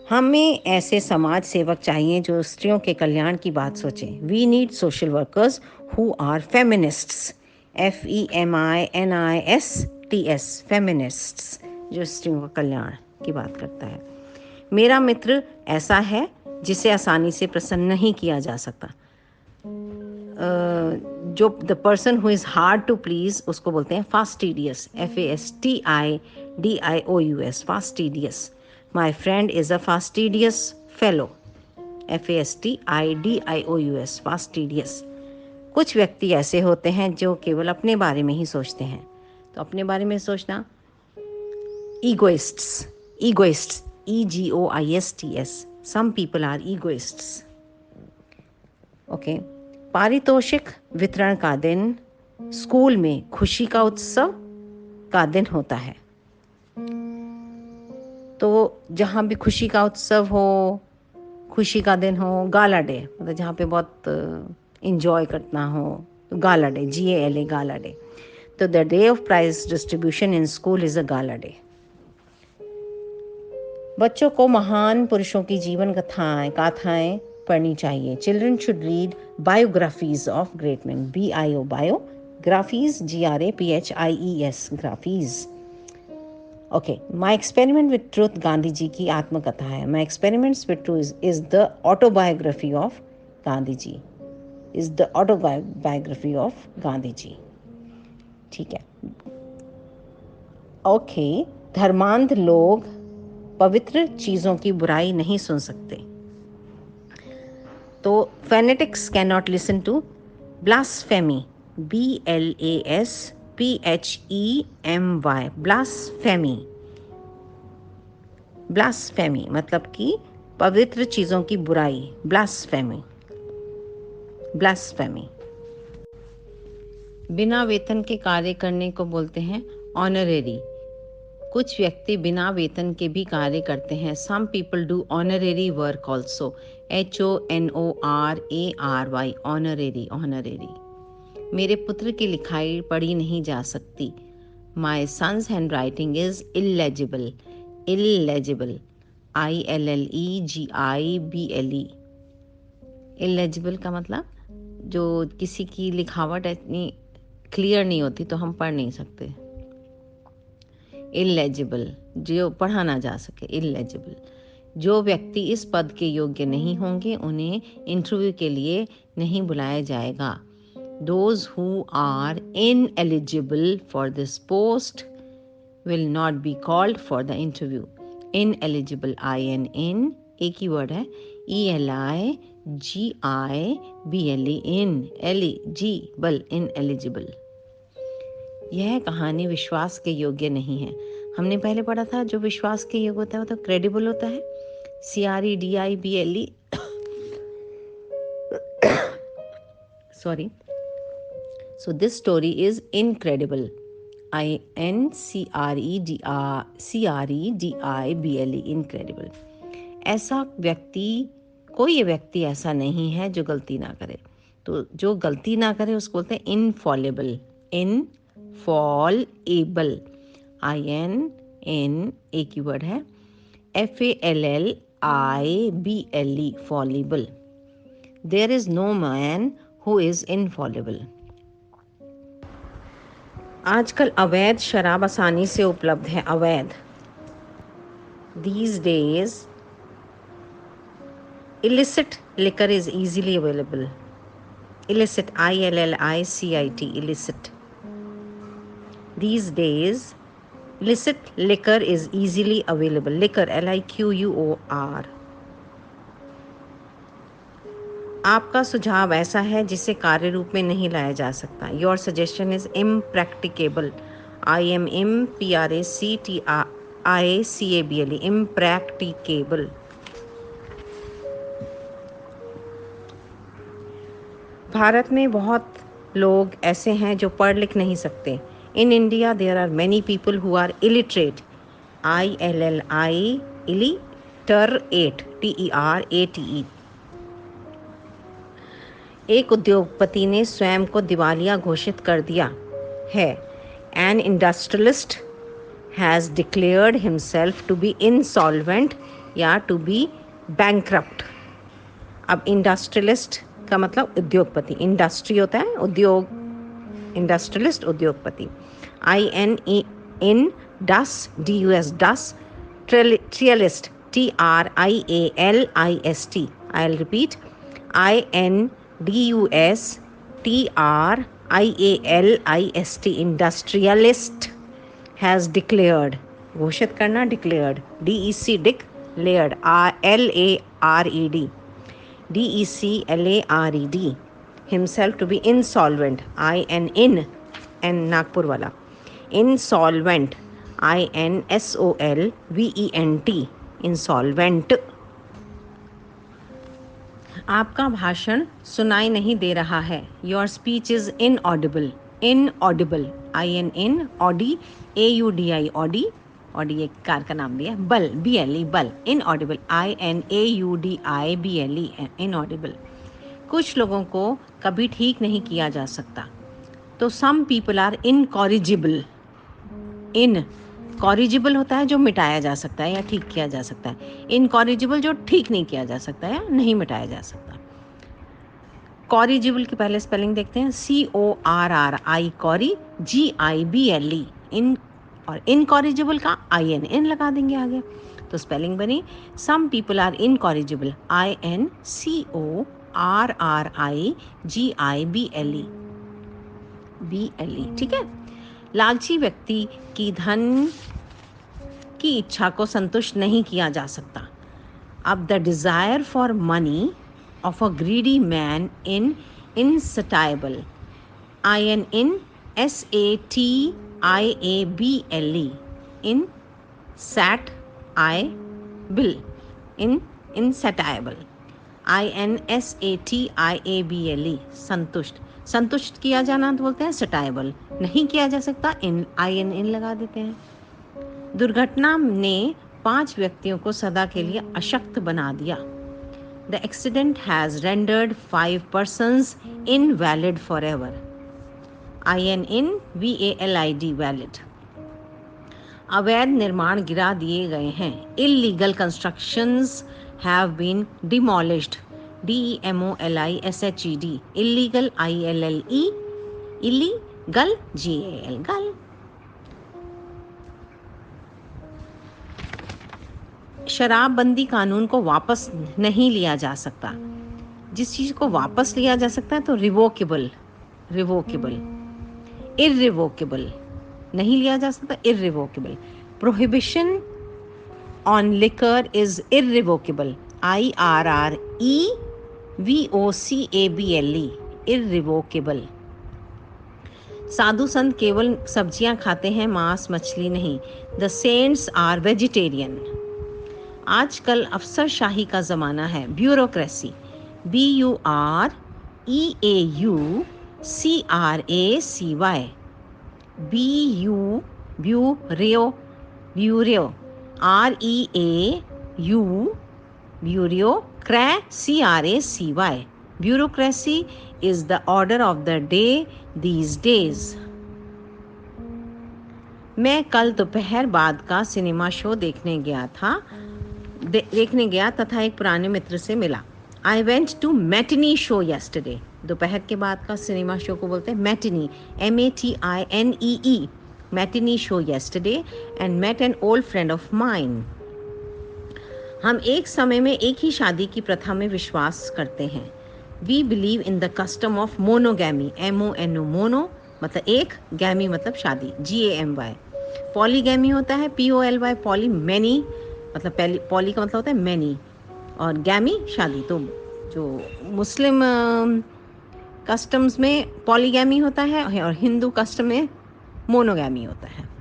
हमें ऐसे समाज सेवक चाहिए जो स्त्रियों के कल्याण की बात सोचें। We need social workers who are feminists, FEMINISTS, feminists, जो स्त्रियों का कल्याण की बात करता है। मेरा मित्र ऐसा है जिसे आसानी से प्रसन्न नहीं किया जा सकता। जो the person who is hard to please उसको बोलते हैं fastidious, FASTIDIOUS, fastidious. My friend is a fastidious fellow, FASTIDIOUS, fastidious. कुछ व्यक्ति ऐसे होते हैं जो केवल अपने बारे में ही सोचते हैं। तो अपने बारे में सोचना, egoists, egoists, EGOISTS, some people are egoists. Okay. पारितोषिक वितरण का दिन स्कूल में खुशी का उत्सव का दिन होता है। तो जहाँ भी खुशी का उत्सव हो, खुशी का दिन हो, गाला डे, मतलब जहाँ पे बहुत इंजॉय करना हो, तो gala day, GALA, gala day. तो the day of prize distribution in school is a gala day. बच्चों को महान पुरुषों की जीवन गाथाएं पढ़नी चाहिए। Children should read biographies of great man, BIO, biographies, GRAPHIES, graphies. Okay. My experiment with truth Gandhi ji की आत्मकथा है। My experiments with truth is the autobiography of Gandhi ji, is the autobiography of Gandhi ji. ठीक है। ओके। धर्मांध लोग पवित्र चीज़ों की बुराई नहीं सुन सकते। तो fanatics can not listen to blasphemy, BLASPHEMY, blasphemy. Blasphemy मतलब कि पवित्र चीज़ों की बुराई, ब्लास्फेमी, ब्लास्फेमी। बिना वेतन के कार्य करने को बोलते हैं ऑनरेरी। कुछ व्यक्ति बिना वेतन के भी कार्य करते हैं। Some people do honorary work also, HONORARY, honorary, honorary. मेरे पुत्र की लिखाई पढ़ी नहीं जा सकती। My son's handwriting is illegible, illegible, ILLEGIBLE। Illegible का मतलब जो किसी की लिखावट इतनी क्लियर नहीं होती तो हम पढ़ नहीं सकते। इलेजिबल, जो पढ़ा ना जा सके, इलेजिबल। जो व्यक्ति इस पद के योग्य नहीं होंगे उन्हें इंटरव्यू के लिए नहीं बुलाया जाएगा। Those who are ineligible for this post will not be called for the interview. Ineligible, INN, एक ही वर्ड है, ELIGIBLE, ineligible, ineligible। यह कहानी विश्वास के योग्य नहीं है। हमने पहले पढ़ा था जो विश्वास के योग्य होता है वो तो क्रेडिबल होता है, CREDIBLE, sorry. So this story is incredible, INCREDIBLE, incredible। ऐसा व्यक्ति, कोई व्यक्ति ऐसा नहीं है जो गलती ना करे। तो जो गलती ना करे उसको बोलते हैं इनफॉलेबल, इनफॉलेबल, INN, एक ही वर्ड है, FALLIBLE, fallible. There is no man who is infallible। आजकल अवैध शराब आसानी से उपलब्ध है, अवैध। These days illicit liquor is easily available, illicit, ILLICIT, illicit। These days illicit liquor is easily available, liquor, LIQUOR। आपका सुझाव ऐसा है जिसे कार्य रूप में नहीं लाया जा सकता। Your suggestion is impracticable, IMPRACTICABLE, impracticable. Bharat में बहुत लोग ऐसे हैं जो पढ़ लिख नहीं सकते। In India there are many people who are illiterate, ILLI, illiterate, TERATE। एक उद्योगपति ने स्वयं को दिवालिया घोषित कर दिया है। An industrialist has declared himself to be insolvent या टू बी बैंकक्रप्ट। अब इंडस्ट्रियलिस्ट का मतलब उद्योगपति, इंडस्ट्री होता है उद्योग, इंडस्ट्रियलिस्ट उद्योगपति। INDUS DUS does, ट्रियलिस्ट TRIALIST। I'll repeat, INDUS TRIALIST industrialist has declared, घोषित करना, declared, DEC declared, LARED DECLARED himself to be insolvent, IN Nagpur वाला, insolvent, INSOLVENT insolvent। आपका भाषण सुनाई नहीं दे रहा है, your speech is inaudible, inaudible, IN Audi AUDI Audi, Audi एक कार का नाम भी है, बल BLE बल, इनऑडिबल INAUDI BLE इनऑडिबल। कुछ लोगों को कभी ठीक नहीं किया जा सकता, तो some people are incorrigible. Incorrigible होता है जो मिटाया जा सकता है या ठीक किया जा सकता है, इनकॉरिजिबल जो ठीक नहीं किया जा सकता या नहीं मिटाया जा सकता। कॉरिजिबल की पहले स्पेलिंग देखते हैं, CORRI कॉरी GIBLE इन, और इनकॉरिजिबल का IN लगा देंगे आगे, तो स्पेलिंग बनी some people are incorrigible, INCORRIGIBLE BLE। ठीक है। लालची व्यक्ति की धन की इच्छा को संतुष्ट नहीं किया जा सकता। अब the desire for money of a greedy man in insatiable, INSATIABLE insatiable, insatiable, INSATIABLE संतुष्ट, संतुष्ट किया जाना तो बोलते हैं सटाइबल, नहीं किया जा सकता IN लगा देते हैं। दुर्घटना ने 5 व्यक्तियों को सदा के लिए अशक्त बना दिया। The accident has rendered 5 persons invalid forever, INVALID valid। अवैध निर्माण गिरा दिए गए हैं, illegal constructions have been demolished, DEMOLISHED illegal, ILLE illegal, GAL गल। शराबबंदी कानून को वापस नहीं लिया जा सकता। जिस चीज को वापस लिया जा सकता है तो रिवोकेबल, रिवोकेबल, इररिवोकेबल, नहीं लिया जा सकता irrevocable. Prohibition on liquor is irrevocable, IRREVOCABLE irrevocable. साधु संत केवल सब्जियां खाते हैं, मांस मछली नहीं। The saints are vegetarian. आजकल अफसरशाही का ज़माना है, bureaucracy, BUREAUCRACY, bureau, bureau, REAU BUREAUCRACY, bureaucracy is the order of the day these days। मैं कल दोपहर बाद का सिनेमा शो देखने गया तथा एक पुराने मित्र से मिला। I went to matinee show yesterday। दोपहर के बाद का सिनेमा शो को बोलते हैं matinee, MATINEE, matinee show yesterday and met an old friend of mine। हम एक समय में एक ही शादी की प्रथा में विश्वास करते हैं। We believe in the custom of monogamy, MONO, mono मतलब एक, गैमी मतलब शादी, GAMY। पॉलीगैमी होता है POLY, पॉली मैनी मतलब पॉली का मतलब होता है मैनी, और गैमी शादी। तो जो मुस्लिम कस्टम्स में पॉलीगैमी होता है और हिंदू कस्टम में मोनोगैमी होता है।